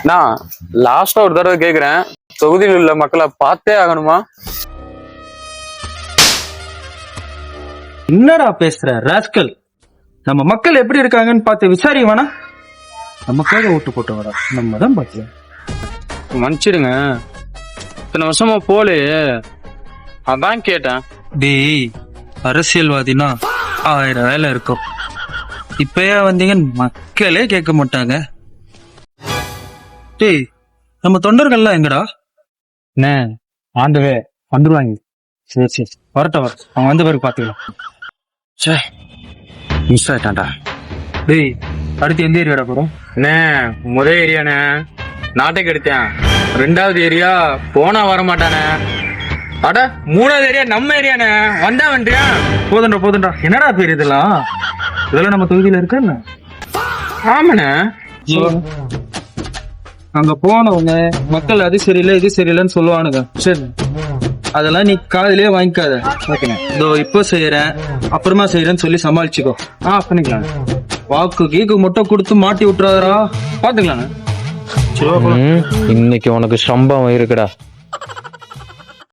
நான் லாஸ்டா ஒரு தடவை கேக்குறேன், தொகுதியில் உள்ள மக்களை பார்த்தே ஆகணுமா? என்னடா பேசுற ராஸ்கல்? நம்ம மக்கள் எப்படி இருக்காங்கன்னு பார்த்து விசாரிக்க வேணா? நமக்காக ஓட்டு போட்டு வரா நம்ம தான் பாத்தியா? மன்னிச்சிடுங்க, இத்தனை வருஷமா போலே, அதான் கேட்டேன். டேய், அரசியல்வாதினா 1000 வேலை இருக்கும். இப்பயா வந்தீங்க மக்களே கேட்க மாட்டாங்க. டேய், நம்ம தொண்டர்கள்லாம் எங்கடா? என்ன ஆண்டவே வந்துருவாங்க. சரி சரி, வரட்டும் அவன் வந்த பிறகு பாத்துக்கலாம். மிஸ் ஆயிட்டான்டா. டேய், அடுத்து எந்த ஏரியாடா போறோம்? என்ன முதல் ஏரியாண்ணே நாட்டுக்கு எடுத்தேன், 2வது ஏரியா போனா வர மாட்டானே, அட 3வது ஏரியா நம்ம ஏரியாண்ணே, வந்தா வந்துட்டியா? போதண்டா என்னடா பேர் இதெல்லாம்? இதெல்லாம் நம்ம தொகுதியில இருக்கு என்ன? ஆமாண்ணே. அங்க போனவங்க மக்கள் அது சரியில்லை இது சரியில்லைன்னு சொல்லுவானுங்க. சரி, அதெல்லாம் நீ காதுலயே வாங்கிக்காத. இதோ இப்போ செய்யறேன் அப்புறமா செய்யறேன்னு சொல்லி சமாளிச்சுக்கோ. பண்ணிக்கலாம். வாக்கு கீக்கு முட்டை கொடுத்து மாட்டி விட்டுறாதரா, பாத்துக்கலாம். இன்னைக்கு உனக்கு சம்பவம் இருக்குடா.